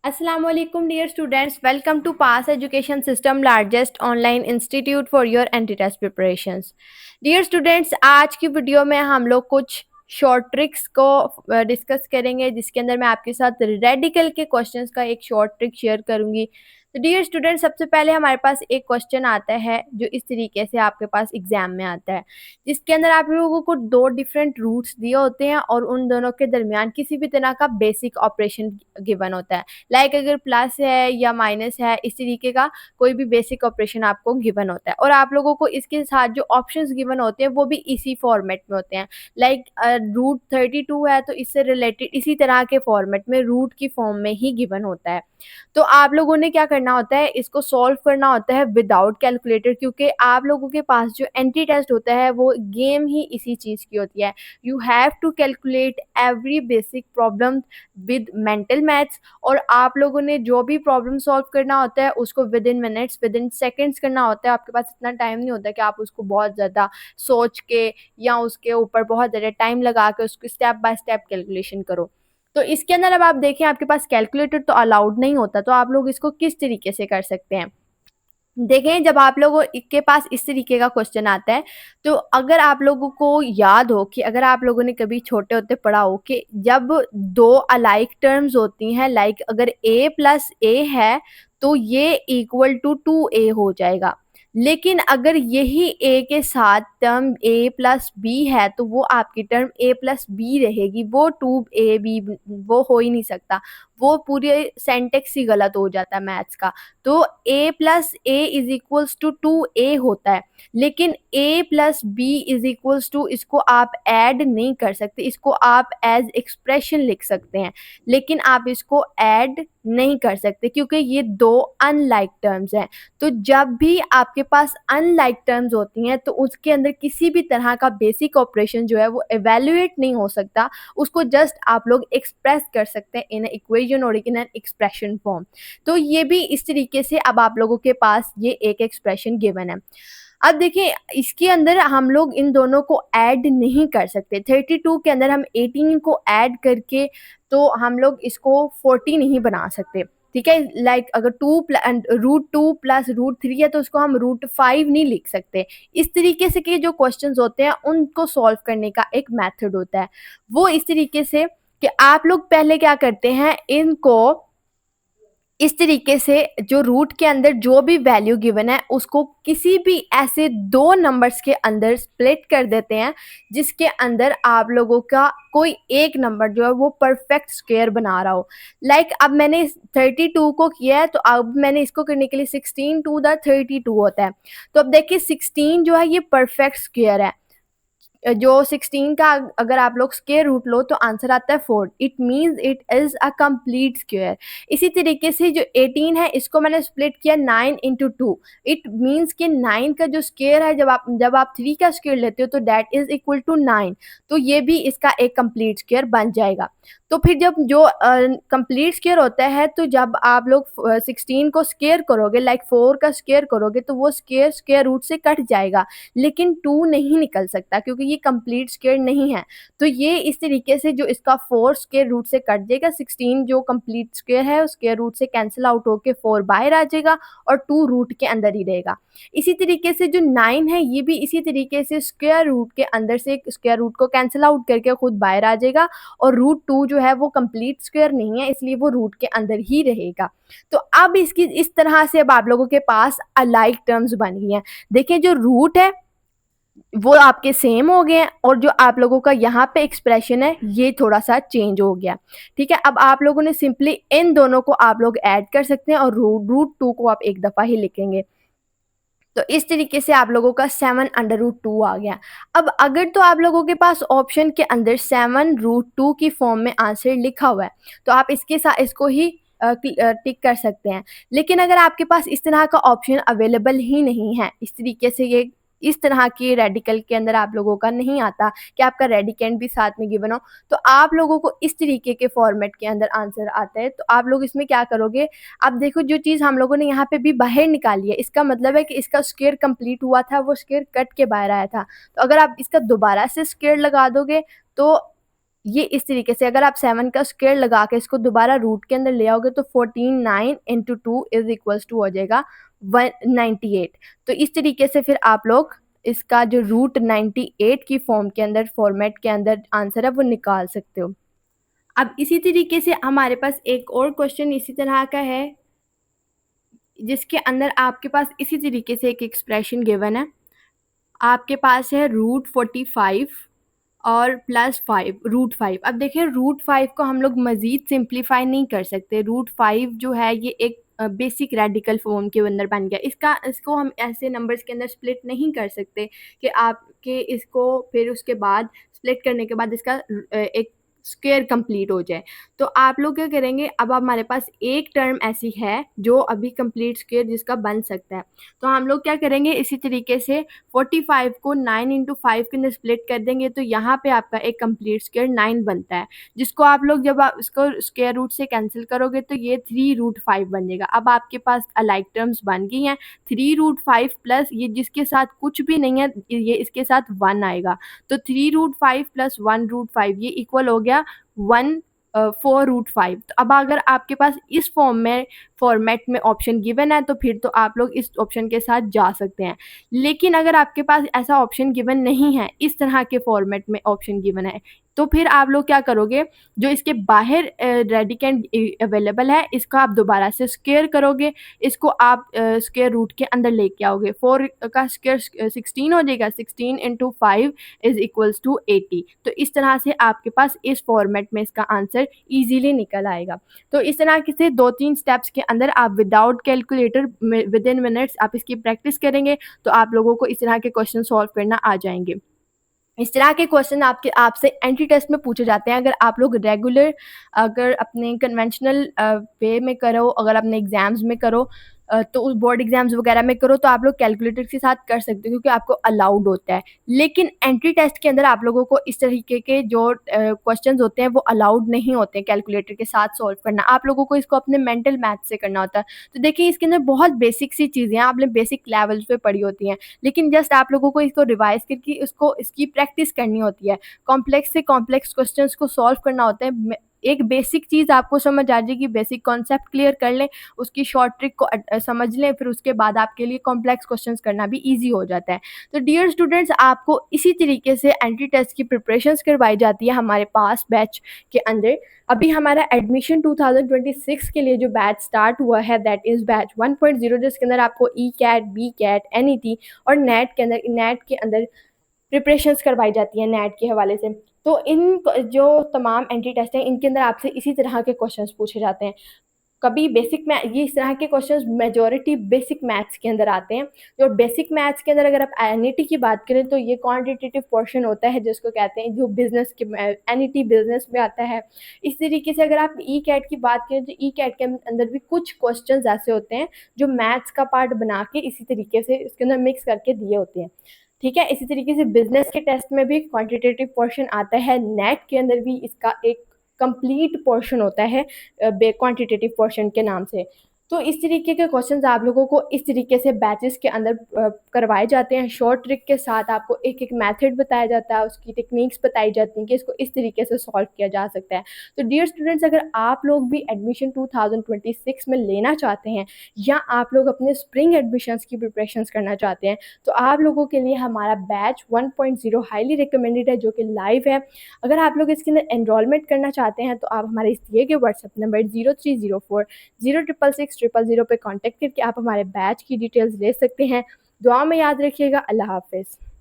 Assalamu alaikum dear students, welcome to Pass Education System largest online institute for your anti-test preparations. Dear students, आज की video में हम लोग कुछ short tricks को डिस्कस करेंगे जिसके अंदर मैं आपके साथ रेडिकल के क्वेश्चंस का एक शॉर्ट ट्रिक शेयर करूंगी। तो डियर स्टूडेंट, सबसे पहले हमारे पास एक क्वेश्चन आता है जो इस तरीके से आपके पास एग्जाम में आता है, जिसके अंदर आप लोगों को दो डिफरेंट रूट्स दिए होते हैं और उन दोनों के दरमियान किसी भी तरह का बेसिक ऑपरेशन गिवन होता है। लाइक अगर प्लस है या माइनस है, इस तरीके का कोई भी बेसिक ऑपरेशन आपको गिवन होता है और आप लोगों को इसके साथ जो ऑप्शंस गिवन होते हैं वो भी इसी फॉर्मेट में होते हैं। लाइक रूट 32 है तो इससे रिलेटेड इसी तरह के फॉर्मेट में रूट की फॉर्म में ही गिवन होता है। तो आप लोगों ने क्या करना होता है, इसको सॉल्व करना होता है विदाउट कैलकुलेटर, क्योंकि आप लोगों के पास जो एंटी टेस्ट होता है वो गेम ही इसी चीज़ की होती है। You have to calculate every basic problem with mental maths, और आप लोगों ने जो भी प्रॉब्लम सॉल्व करना होता है उसको with in minutes, with in seconds करना होता है। आपके पास इतना टाइम नहीं होता कि आप उसको बहुत ज़्यादा सोच के या उसके ऊपर बहुत ज़्यादा टाइम लगा के उसको स्टेप बाय स्टेप कैलकुलेशन करो। तो इसके अंदर अब आप देखें, आपके पास कैलकुलेटर तो अलाउड नहीं होता, तो आप लोग इसको किस तरीके से कर सकते हैं। देखें, जब आप लोगों के पास इस तरीके का क्वेश्चन आता है तो अगर आप लोगों को याद हो कि अगर आप लोगों ने कभी छोटे होते पढ़ा हो कि जब दो अलाइक टर्म्स होती हैं, लाइक अगर a प्लस ए है तो ये इक्वल टू 2a हो जाएगा। लेकिन अगर यही a के साथ टर्म a प्लस बी है तो वो आपकी टर्म a प्लस बी रहेगी, वो 2ab वो हो ही नहीं सकता, वो पूरे सेंटेक्स ही गलत हो जाता है मैथ्स का। तो a plus A is equals to 2a होता है, लेकिन a plus B is equals to, इसको आप ऐड नहीं कर सकते, इसको आप एज एक्सप्रेशन लिख सकते हैं, लेकिन आप इसको ऐड नहीं कर सकते क्योंकि ये दो अनलाइक टर्म्स हैं। तो जब भी आपके पास अनलाइक टर्म्स होती हैं तो उसके अंदर किसी भी तरह का बेसिक ऑपरेशन जो है वो एवेल्युएट नहीं हो सकता, उसको जस्ट आप लोग एक्सप्रेस कर सकते हैं इन इक्वेशन और इन एन एक्सप्रेशन फॉर्म। तो ये भी इस तरीके से अब आप लोगों के पास ये एक एक्सप्रेशन गिवन है। अब देखिए, इसके अंदर हम लोग इन दोनों को ऐड नहीं कर सकते। 32 के अंदर हम 18 को ऐड करके तो हम लोग इसको 40 नहीं बना सकते, ठीक है। लाइक अगर रूट 2 प्लस रूट 3 है तो उसको हम रूट 5 नहीं लिख सकते। इस तरीके से के जो क्वेश्चंस होते हैं उनको सॉल्व करने का एक मेथड होता है, वो इस तरीके से कि आप लोग पहले क्या करते हैं, इनको इस तरीके से जो रूट के अंदर जो भी वैल्यू गिवन है उसको किसी भी ऐसे दो नंबर्स के अंदर स्प्लिट कर देते हैं जिसके अंदर आप लोगों का कोई एक नंबर जो है वो परफेक्ट स्क्वायर बना रहा हो। लाइक अब मैंने 32 को किया है तो अब मैंने इसको करने के लिए 16 टू द 32 होता है। तो अब देखिए 16 जो है ये परफेक्ट स्क्वायर है। जो 16 का अगर आप लोग स्क्वायर रूट लो तो आंसर आता है 4, it means it is a complete square. इसी तरीके से जो 18 है इसको मैंने स्प्लिट किया 9 इंटू 2, इट मीन्स कि 9 का जो स्क्वायर है जब आप 3 का स्क्वायर लेते हो तो दैट इज इक्वल टू 9, तो ये भी इसका एक कंप्लीट स्क्वायर बन जाएगा। तो फिर जब जो कंप्लीट स्क्वायर होता है तो जब आप लोग 16 को स्क्वायर करोगे, लाइक 4 का स्क्वायर करोगे तो वो स्क्वायर स्क्वायर रूट से कट जाएगा, लेकिन 2 नहीं निकल सकता क्योंकि ये कंप्लीट स्क्वायर नहीं है। तो ये इस तरीके से जो इसका 4 स्क्वायर रूट से कट जाएगा, 16 जो कंप्लीट स्क्वायर है स्क्वायर रूट से कैंसिल आउट होके 4 बाहर आ जाएगा और 2 रूट के अंदर ही रहेगा। इसी तरीके से जो 9 है ये भी इसी तरीके से स्क्वायर रूट के अंदर से स्क्वायर रूट को कैंसिल आउट करके खुद बाहर आ जाएगा, और रूट 2 जो है वो कंप्लीट स्क्वायर नहीं है इसलिए वो रूट के अंदर ही रहेगा। तो अब इसकी इस तरह से अब आप लोगों के पास अलाइक टर्म्स बन गई हैं। देखिए, जो रूट है वो आपके सेम हो गए हैं और जो आप लोगों का यहाँ पे एक्सप्रेशन है ये थोड़ा सा चेंज हो गया, ठीक है। अब आप लोगों ने सिंपली इन दोनों को आप लोग ऐड कर सकते हैं और रूट 2 को आप एक दफ़ा ही लिखेंगे। तो इस तरीके से आप लोगों का 7/√2 आ गया। अब अगर तो आप लोगों के पास ऑप्शन के अंदर 7√2 की फॉर्म में आंसर लिखा हुआ है तो आप इसके साथ इसको ही टिक कर सकते हैं। लेकिन अगर आपके पास इस तरह का ऑप्शन अवेलेबल ही नहीं है, इस तरीके से ये इस तरह की रेडिकल के अंदर आप लोगों का नहीं आता कि आपका रेडिकेंड भी साथ में गिवन हो, तो आप लोगों को इस तरीके के फॉर्मेट के अंदर आंसर आता है। तो आप लोग इसमें क्या करोगे, अब देखो जो चीज़ हम लोगों ने यहाँ पे भी बाहर निकाली है इसका मतलब है कि इसका स्क्वायर कंप्लीट हुआ था, वो स्क्वायर कट के बाहर आया था। तो अगर आप इसका दोबारा से स्क्वायर लगा दोगे तो ये इस तरीके से अगर आप 7 का स्क्वायर लगा के इसको दोबारा रूट के अंदर ले आओगे तो 14 9 इंटू 2 इज इक्वल्स टू हो जाएगा 198। तो इस तरीके से फिर आप लोग इसका जो रूट 98 की फॉर्म के अंदर फॉर्मेट के अंदर आंसर है वो निकाल सकते हो। अब इसी तरीके से हमारे पास एक और क्वेश्चन इसी तरह का है जिसके अंदर आपके पास इसी तरीके से एक एक्सप्रेशन गिवन है। आपके पास है √45 और +5 √5। अब देखिए √5 को हम लोग मज़ीद सिंप्लीफाई नहीं कर सकते। √5 जो है ये एक बेसिक रेडिकल फॉर्म के अंदर बन गया। इसको हम ऐसे नंबर्स के अंदर स्प्लिट नहीं कर सकते कि आपके इसको फिर उसके बाद स्प्लिट करने के बाद इसका एक स्क्वायर कंप्लीट हो जाए। तो आप लोग क्या करेंगे, अब हमारे पास एक टर्म ऐसी है जो अभी कंप्लीट स्क्वायर जिसका बन सकता है। तो हम लोग क्या करेंगे, इसी तरीके से 45 को 9 इंटू 5 के अंदर स्प्लिट कर देंगे तो यहाँ पे आपका एक कंप्लीट स्क्वायर 9 बनता है, जिसको आप लोग जब आप इसको स्क्वायर रूट से कैंसिल करोगे तो ये 3√5 बन जाएगा। अब आपके पास अलाइक टर्म्स बन गई हैं। 3√5 प्लस ये जिसके साथ कुछ भी नहीं है ये इसके साथ 1 आएगा, तो 3√5 प्लस 1√5 ये इक्वल हो गया 4√5। तो अब अगर आपके पास इस फॉर्मेट में ऑप्शन गिवन है तो फिर तो आप लोग इस ऑप्शन के साथ जा सकते हैं। लेकिन अगर आपके पास ऐसा ऑप्शन गिवन नहीं है, इस तरह के फॉर्मेट में ऑप्शन गिवन है, तो फिर आप लोग क्या करोगे, जो इसके बाहर रेडिकेंड अवेलेबल है इसका आप दोबारा से स्क्वायर करोगे, इसको आप स्क्वायर रूट के अंदर लेके आओगे। 4 का स्क्वायर 16 हो जाएगा, 16 इंटू 5 इज इक्वल्स टू 80। तो इस तरह से आपके पास इस फॉर्मेट में इसका आंसर इजीली निकल आएगा। तो इस तरह से 2-3 स्टेप्स के अंदर आप without calculator with in minutes आप इसकी प्रैक्टिस करेंगे तो आप लोगों को इस तरह के क्वेश्चन सॉल्व करना आ जाएंगे। इस तरह के क्वेश्चन आपसे एंट्री टेस्ट में पूछे जाते हैं। अगर आप लोग रेगुलर अगर अपने कन्वेंशनल वे में करो, अगर अपने एग्ज़ाम्स में करो तो उस बोर्ड एग्ज़ाम्स वगैरह में करो तो आप लोग कैलकुलेटर के साथ कर सकते हो क्योंकि आपको अलाउड होता है। लेकिन एंट्री टेस्ट के अंदर आप लोगों को इस तरीके के जो क्वेश्चंस होते हैं वो अलाउड नहीं होते कैलकुलेटर के साथ सॉल्व करना। आप लोगों को इसको अपने मेंटल मैथ से करना होता है। तो देखिए इसके अंदर बहुत बेसिक सी चीज़ें हैं, आपने बेसिक लेवल्स पे पढ़ी होती हैं, लेकिन जस्ट आप लोगों को इसको रिवाइज करके इसकी प्रैक्टिस करनी होती है। कॉम्प्लेक्स से कॉम्प्लेक्स क्वेश्चंस को सॉल्व करना होता है। एक बेसिक चीज़ आपको समझ आ जाएगी, बेसिक कॉन्सेप्ट क्लियर कर लें, उसकी शॉर्ट ट्रिक को समझ लें, फिर उसके बाद आपके लिए कॉम्प्लेक्स क्वेश्चंस करना भी ईजी हो जाता है। तो डियर स्टूडेंट्स, आपको इसी तरीके से एंट्री टेस्ट की प्रिपरेशंस करवाई जाती है हमारे पास बैच के अंदर। अभी हमारा एडमिशन 2026 के लिए जो बैच स्टार्ट हुआ है दैट इज़ बैच 1.0, जिसके अंदर आपको E cat, B cat, NET और नेट के अंदर प्रिपरेशंस करवाई जाती हैं नेट के हवाले से। तो इन जो तमाम एंट्री टेस्ट हैं इनके अंदर आपसे इसी तरह के क्वेश्चंस पूछे जाते हैं। कभी बेसिक मैथ, ये इस तरह के क्वेश्चंस मेजॉरिटी बेसिक मैथ्स के अंदर आते हैं। जो बेसिक मैथ्स के अंदर अगर आप NET की बात करें तो ये क्वांटिटेटिव पोर्शन होता है जिसको कहते हैं, जो बिजनेस के NET बिजनेस में आता है। इस तरीके से अगर आप ई कैट की बात करें तो ई कैट के अंदर भी कुछ क्वेश्चंस ऐसे होते हैं जो मैथ्स का पार्ट बना के इसी तरीके से इसके अंदर मिक्स करके दिए होते हैं। ठीक है, इसी तरीके से बिजनेस के टेस्ट में भी क्वांटिटेटिव पोर्शन आता है, नेट के अंदर भी इसका एक कंप्लीट पोर्शन होता है क्वांटिटेटिव पोर्शन के नाम से। तो इस तरीके के क्वेश्चंस आप लोगों को इस तरीके से बैचेस के अंदर करवाए जाते हैं। शॉर्ट ट्रिक के साथ आपको एक मेथड बताया जाता है, उसकी टेक्निक्स बताई जाती हैं कि इसको इस तरीके से सॉल्व किया जा सकता है। तो डियर स्टूडेंट्स, अगर आप लोग भी एडमिशन 2026 में लेना चाहते हैं या आप लोग अपने स्प्रिंग एडमिशन्स की प्रिपरेशंस करना चाहते हैं तो आप लोगों के लिए हमारा बैच 1.0 हाईली रिकमेंडेड है, जो कि लाइव है। अगर आप लोग इसके अंदर एनरोलमेंट करना चाहते हैं तो आप हमारे इस दिए गए व्हाट्सएप नंबर 0304 066 000 पे कांटेक्ट करके आप हमारे बैच की डिटेल्स ले सकते हैं। दुआ में याद रखिएगा। अल्लाह हाफिज़।